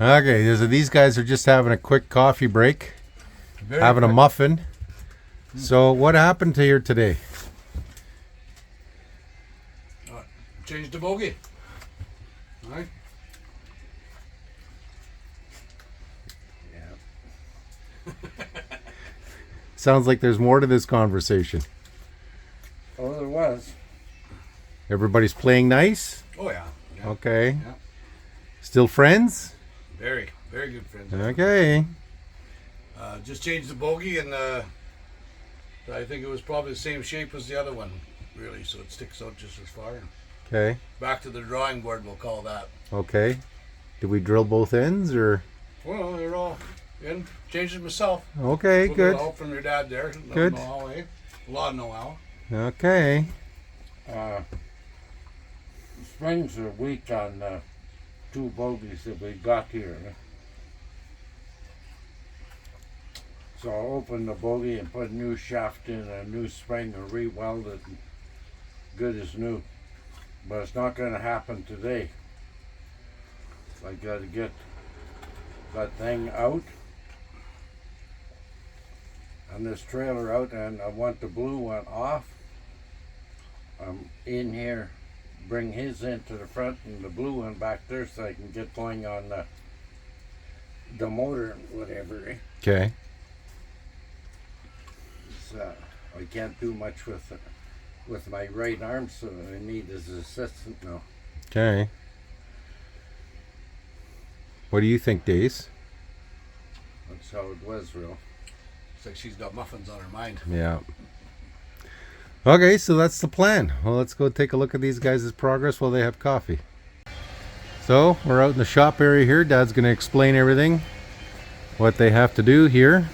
Okay, so these guys are just having a quick coffee break, having a muffin. So what happened to you today? Change the bogie. All right. Yeah. Sounds like there's more to this conversation. Oh, there was. Everybody's playing nice? Oh, yeah. Okay. Yeah. Still friends? Very good friends. Okay. Just changed the bogie, and I think it was probably the same shape as the other one, really, so it sticks out just as far. Okay. Back to the drawing board, we'll call that. Okay. Did we drill both ends or? Well, they're all in. Changed it myself. Okay, With good. a little help from your dad there. Good. Know-how, eh? A lot of know-how. Okay. Springs are weak on two bogies that we got here. So I'll open the bogie and put a new shaft in, a new spring, and re-weld it good as new. But it's not going to happen today. I got to get that thing out and this trailer out, and I want the blue one off. I'm in here, bring his into the front and the blue one back there so I can get going on the motor and whatever. Okay. I can't do much with my right arm, so I need his assistant now. Okay. What do you think, Dace? That's how it was, real. It's like she's got muffins on her mind. Yeah. Okay, so that's the plan. Well, let's go take a look at these guys' progress while they have coffee. So, we're out in the shop area here. Dad's going to explain everything, what they have to do here.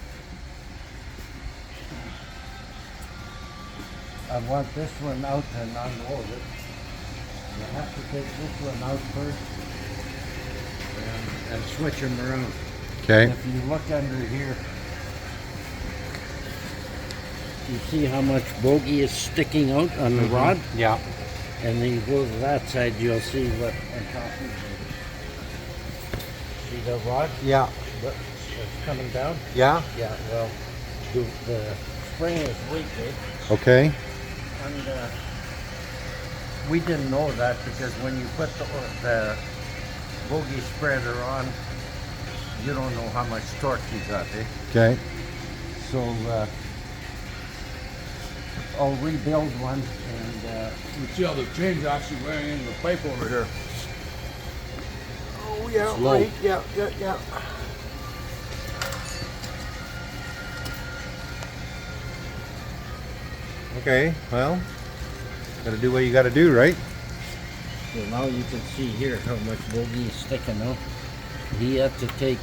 I want this one out and unload it. You have to take this one out first and switch them around. Okay. If you look under here, you see how much bogie is sticking out on the rod? Yeah. And then you go to that side, you'll see what I'm talking about. See the rod? Yeah. It's coming down? Yeah. Yeah, well, the spring is weak, eh? Okay. And we didn't know that because when you put the bogie spreader on, you don't know how much torque you got, eh? Okay. So I'll rebuild one and You see how the chain's actually wearing into the pipe over here. Oh, yeah, Slow. right. Yeah. Okay, well, gotta do what you gotta do, right? so now you can see here how much bogie is sticking out. He had to take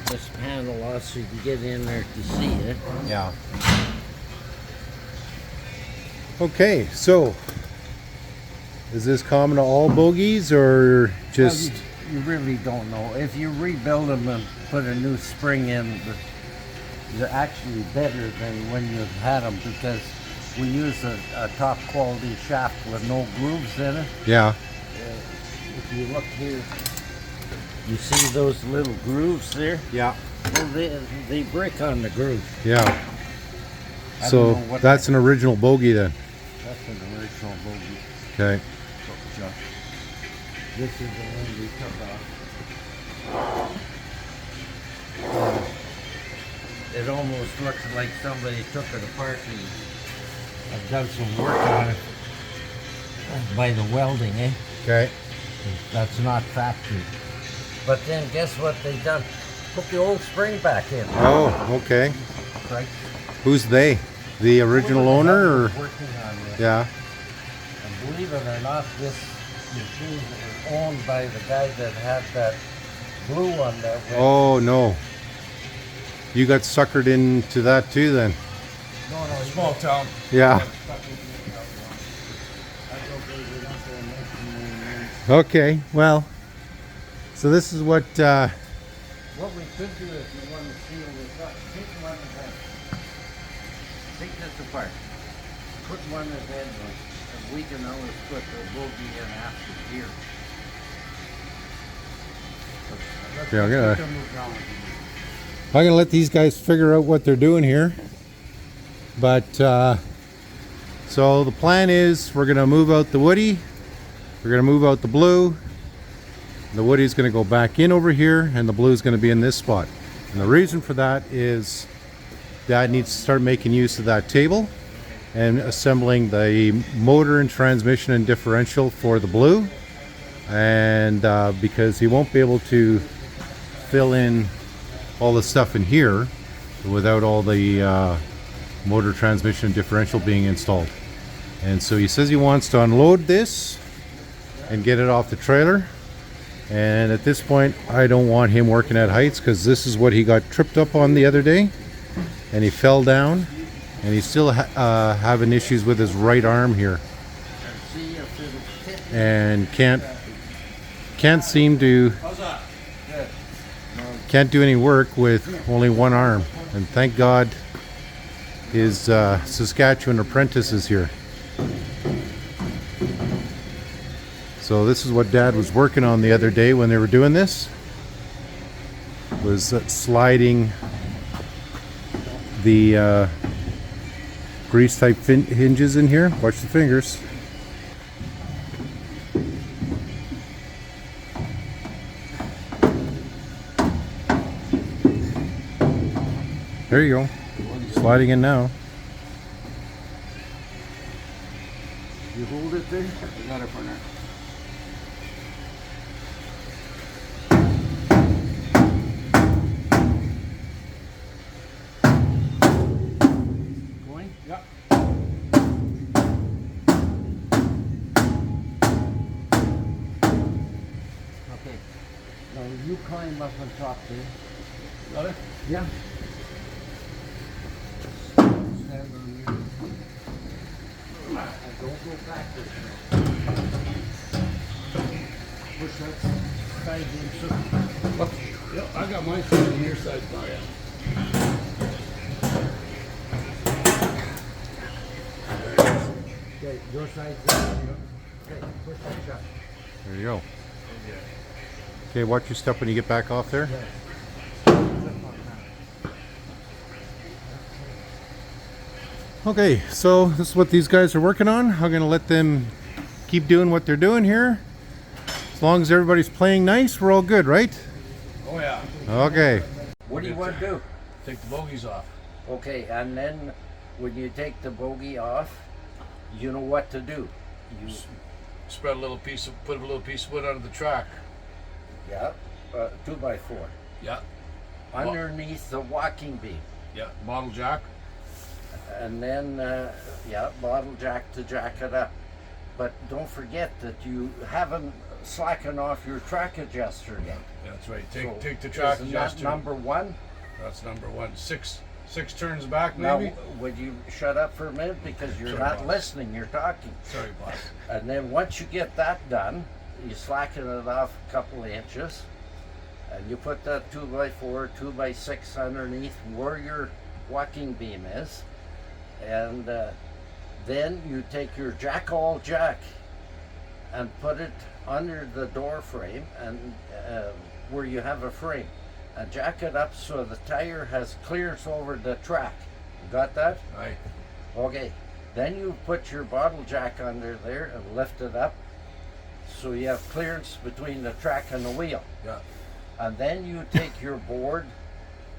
this panel off so you can get in there to see it. Yeah. Okay, so is this common to all bogies or just? Well, you really don't know. If you rebuild them and put a new spring in, they're actually better than when you've had them because we use a top quality shaft with no grooves in it. Yeah. If you look here, you see those little grooves there? Yeah. Well, they break on the groove. Yeah. I So don't know what that's an original bogie then. That's an original bogie. Okay. This is the one we took off. It almost looks like somebody took it apart and I've done some work on it by the welding, eh? Okay. That's not factory. But then guess what they done? Put the old spring back in. Oh, okay. Right? Who's they? The original owner or? Working on this. Yeah. And believe it or not, this machine is owned by the guy that had that blue one that went. Oh no. You got suckered into that too then. No, Small town. Yeah. Okay. Well. So this is what. What we could do if you want to seal this up, take this apart, put one of them, and we can always put the bogie in after here. Yeah, I'm gonna let these guys figure out what they're doing here. But so the plan is we're gonna move out the woody, we're gonna move out the blue. The woody's gonna go back in over here, and the blue's gonna be in this spot. And the reason for that is Dad needs to start making use of that table and assembling the motor and transmission and differential for the blue. And because he won't be able to fill in all the stuff in here without all the motor, transmission, and differential being installed. And so he says he wants to unload this and get it off the trailer. And at this point, I don't want him working at heights, because this is what he got tripped up on the other day, and he fell down, and he's still having issues with his right arm here, and can't seem to can't do any work with only one arm. And thank God his Saskatchewan Apprentice is here. So this is what Dad was working on the other day when they were doing this, was sliding the grease type hinges in here. Watch the fingers. There you go. Sliding in now. You hold it there? I got it for now. Going? Yep. Okay. Now you climb up on top there. Got it? Yeah. Don't go backwards now. Push that side in, so. Yep, I got mine sitting on your side now, yeah. Okay, your side's there. Okay, push that shut. There you go. Okay, watch your step when you get back off there. Okay, so this is what these guys are working on. I'm going to let them keep doing what they're doing here. As long as everybody's playing nice, we're all good, right? Oh yeah. Okay. What do you want to do? Take the bogies off. Okay, and then when you take the bogey off, you know what to do. You Spread a little piece of, put a little piece of wood under the track. yeah, 2x4 Yeah. underneath the walking beam, Yeah. Bottle jack. and then yeah, bottle jack to jack it up. But don't forget that you haven't slackened off your track adjuster yet. Yeah, that's right. So Take the track isn't adjuster. that number one? That's number one. Six turns back, Now, maybe. would you shut up for a minute, because you're Sorry, not boss. listening, you're talking. Sorry, boss. And then once you get that done, you slacken it off a couple of inches, and you put that 2x4, 2x6 underneath where your walking beam is, and then you take your jack-all jack and put it under the door frame, and where you have a frame, and jack it up so the tire has clearance over the track. You got that? Aye. Okay, then you put your bottle jack under there and lift it up so you have clearance between the track and the wheel. Yeah. And then you take your board,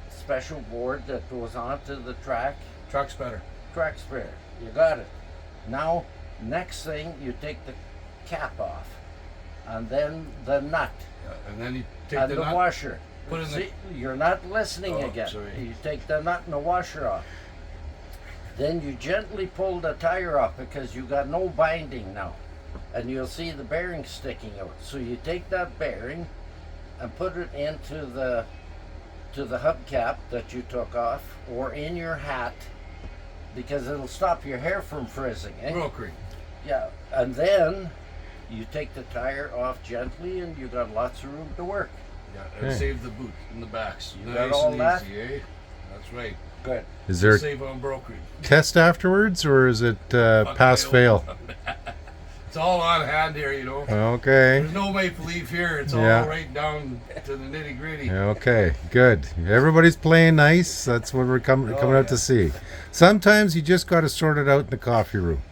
special board that goes onto the track, Track's better. track spreader. You got it. Now, next thing, you take the cap off, and then the nut, Yeah. And then you take and the the nut. washer. Put in the- See, you're not listening Oh, again. sorry. You take the nut and the washer off. Then you gently pull the tire off, because you got no binding now, and you'll see the bearing sticking out. So you take that bearing and put it into the hubcap that you took off, or in your hat, because it'll stop your hair from frizzing. Eh? Rookery. Yeah, and then you take the tire off gently, and you got lots of room to work. Yeah. And Okay. save the boot in the backs. You Nice got all and that? easy, eh? That's right. Good. Is there a Save on brokery. test afterwards, or is it pass fail? It's all on hand here, you know. Okay. There's no make-believe here. It's all Yeah. right down to the nitty-gritty. Okay, good. Everybody's playing nice. That's what we're coming out to see. Sometimes you just got to sort it out in the coffee room.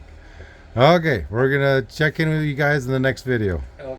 Okay, we're going to check in with you guys in the next video.